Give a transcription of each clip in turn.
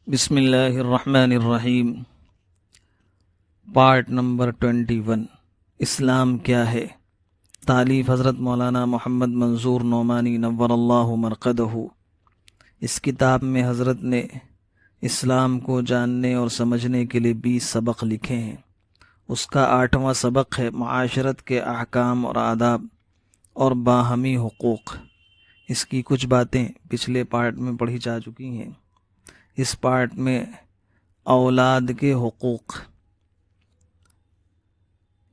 بسم اللہ الرحمن الرحیم۔ پارٹ نمبر 21، اسلام کیا ہے؟ تالیف حضرت مولانا محمد منظور نعمانی نور اللہ مرقدہ۔ اس کتاب میں حضرت نے اسلام کو جاننے اور سمجھنے کے لیے 20 سبق لکھے ہیں۔ اس کا 8واں سبق ہے معاشرت کے احکام اور آداب اور باہمی حقوق۔ اس کی کچھ باتیں پچھلے پارٹ میں پڑھی جا چکی ہیں۔ اس پارٹ میں اولاد کے حقوق۔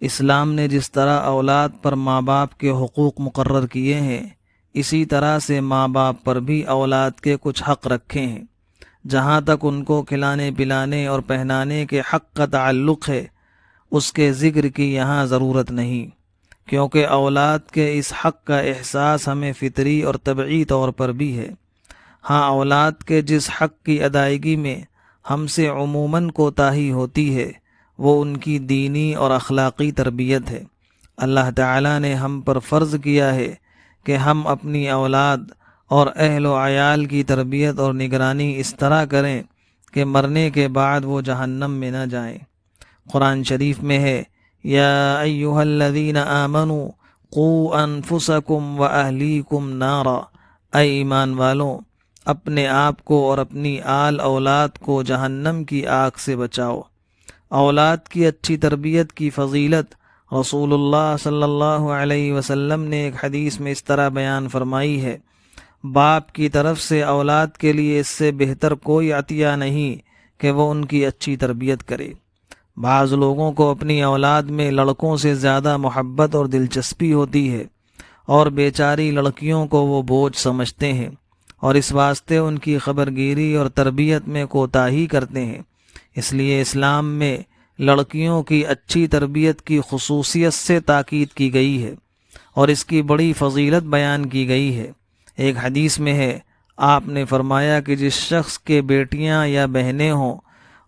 اسلام نے جس طرح اولاد پر ماں باپ کے حقوق مقرر کیے ہیں، اسی طرح سے ماں باپ پر بھی اولاد کے کچھ حق رکھے ہیں۔ جہاں تک ان کو کھلانے پلانے اور پہنانے کے حق کا تعلق ہے، اس کے ذکر کی یہاں ضرورت نہیں، کیونکہ اولاد کے اس حق کا احساس ہمیں فطری اور طبعی طور پر بھی ہے۔ ہاں، اولاد کے جس حق کی ادائیگی میں ہم سے عموماً کوتاہی ہوتی ہے، وہ ان کی دینی اور اخلاقی تربیت ہے۔ اللہ تعالیٰ نے ہم پر فرض کیا ہے کہ ہم اپنی اولاد اور اہل و عیال کی تربیت اور نگرانی اس طرح کریں کہ مرنے کے بعد وہ جہنم میں نہ جائیں۔ قرآن شریف میں ہے، یا ایھا الذین آمنوا قوا انفسکم واہلیکم نارا، اے ایمان والوں، اپنے آپ کو اور اپنی آل اولاد کو جہنم کی آگ سے بچاؤ۔ اولاد کی اچھی تربیت کی فضیلت رسول اللہ صلی اللہ علیہ وسلم نے ایک حدیث میں اس طرح بیان فرمائی ہے، باپ کی طرف سے اولاد کے لیے اس سے بہتر کوئی عطیہ نہیں کہ وہ ان کی اچھی تربیت کرے۔ بعض لوگوں کو اپنی اولاد میں لڑکوں سے زیادہ محبت اور دلچسپی ہوتی ہے، اور بیچاری لڑکیوں کو وہ بوجھ سمجھتے ہیں، اور اس واسطے ان کی خبرگیری اور تربیت میں کوتاہی کرتے ہیں۔ اس لیے اسلام میں لڑکیوں کی اچھی تربیت کی خصوصیت سے تاکید کی گئی ہے اور اس کی بڑی فضیلت بیان کی گئی ہے۔ ایک حدیث میں ہے، آپ نے فرمایا کہ جس شخص کے بیٹیاں یا بہنیں ہوں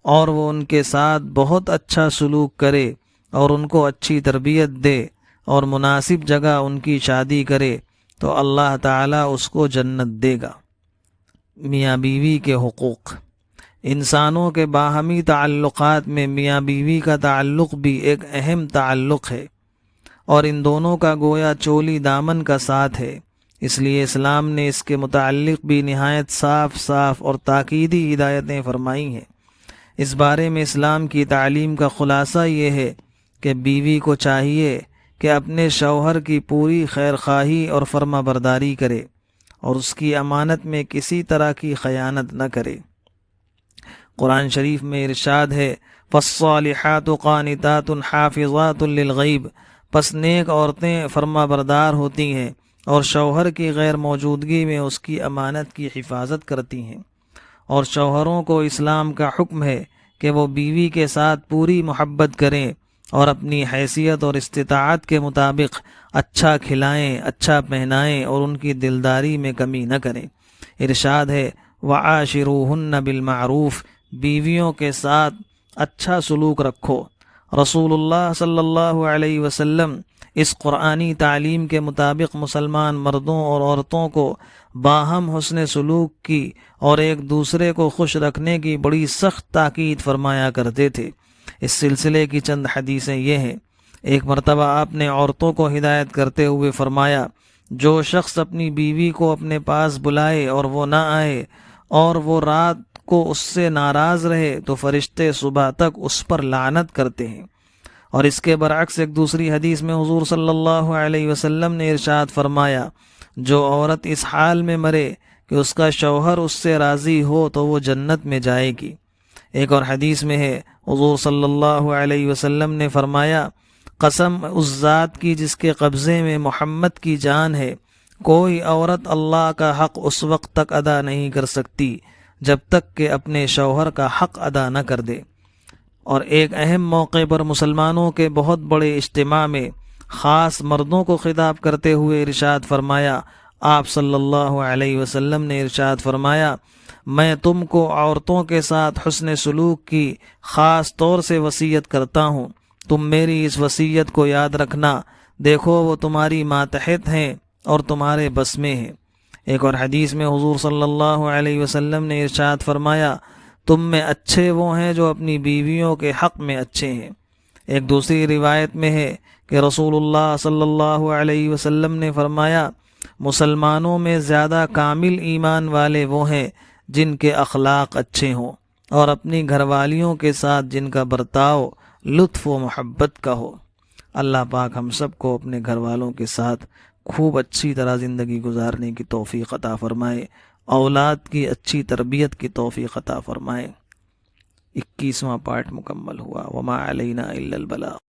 اور وہ ان کے ساتھ بہت اچھا سلوک کرے اور ان کو اچھی تربیت دے اور مناسب جگہ ان کی شادی کرے تو اللہ تعالیٰ اس کو جنت دے گا۔ میاں بیوی کے حقوق۔ انسانوں کے باہمی تعلقات میں میاں بیوی کا تعلق بھی ایک اہم تعلق ہے، اور ان دونوں کا گویا چولی دامن کا ساتھ ہے۔ اس لیے اسلام نے اس کے متعلق بھی نہایت صاف اور تاکیدی ہدایتیں فرمائی ہیں۔ اس بارے میں اسلام کی تعلیم کا خلاصہ یہ ہے کہ بیوی کو چاہیے کہ اپنے شوہر کی پوری خیر خواہی اور فرما برداری کرے اور اس کی امانت میں کسی طرح کی خیانت نہ کرے۔ قرآن شریف میں ارشاد ہے، فالصالحات قانتات حافظات للغیب، پس نیک عورتیں فرما بردار ہوتی ہیں اور شوہر کی غیر موجودگی میں اس کی امانت کی حفاظت کرتی ہیں۔ اور شوہروں کو اسلام کا حکم ہے کہ وہ بیوی کے ساتھ پوری محبت کریں اور اپنی حیثیت اور استطاعت کے مطابق اچھا کھلائیں، اچھا پہنائیں اور ان کی دلداری میں کمی نہ کریں۔ ارشاد ہے، وعاشروہن بالمعروف، بیویوں کے ساتھ اچھا سلوک رکھو۔ رسول اللہ صلی اللہ علیہ وسلم اس قرآنی تعلیم کے مطابق مسلمان مردوں اور عورتوں کو باہم حسن سلوک کی اور ایک دوسرے کو خوش رکھنے کی بڑی سخت تاکید فرمایا کرتے تھے۔ اس سلسلے کی چند حدیثیں یہ ہیں۔ ایک مرتبہ آپ نے عورتوں کو ہدایت کرتے ہوئے فرمایا، جو شخص اپنی بیوی کو اپنے پاس بلائے اور وہ نہ آئے اور وہ رات کو اس سے ناراض رہے تو فرشتے صبح تک اس پر لعنت کرتے ہیں۔ اور اس کے برعکس ایک دوسری حدیث میں حضور صلی اللہ علیہ وسلم نے ارشاد فرمایا، جو عورت اس حال میں مرے کہ اس کا شوہر اس سے راضی ہو تو وہ جنت میں جائے گی۔ ایک اور حدیث میں ہے، حضور صلی اللہ علیہ وسلم نے فرمایا، قسم اس ذات کی جس کے قبضے میں محمد کی جان ہے، کوئی عورت اللہ کا حق اس وقت تک ادا نہیں کر سکتی جب تک کہ اپنے شوہر کا حق ادا نہ کر دے۔ اور ایک اہم موقع پر مسلمانوں کے بہت بڑے اجتماع میں خاص مردوں کو خطاب کرتے ہوئے ارشاد فرمایا، آپ صلی اللہ علیہ وسلم نے ارشاد فرمایا، میں تم کو عورتوں کے ساتھ حسن سلوک کی خاص طور سے وصیت کرتا ہوں، تم میری اس وصیت کو یاد رکھنا، دیکھو وہ تمہاری ماتحت ہیں اور تمہارے بس میں ہیں۔ ایک اور حدیث میں حضور صلی اللہ علیہ وسلم نے ارشاد فرمایا، تم میں اچھے وہ ہیں جو اپنی بیویوں کے حق میں اچھے ہیں۔ ایک دوسری روایت میں ہے کہ رسول اللہ صلی اللہ علیہ وسلم نے فرمایا، مسلمانوں میں زیادہ کامل ایمان والے وہ ہیں جن کے اخلاق اچھے ہوں اور اپنی گھر والیوں کے ساتھ جن کا برتاؤ لطف و محبت کا ہو۔ اللہ پاک ہم سب کو اپنے گھر والوں کے ساتھ خوب اچھی طرح زندگی گزارنے کی توفیق عطا فرمائے، اولاد کی اچھی تربیت کی توفیق عطا فرمائے۔ 21واں پارٹ مکمل ہوا۔ وما علینا الا البلاغ۔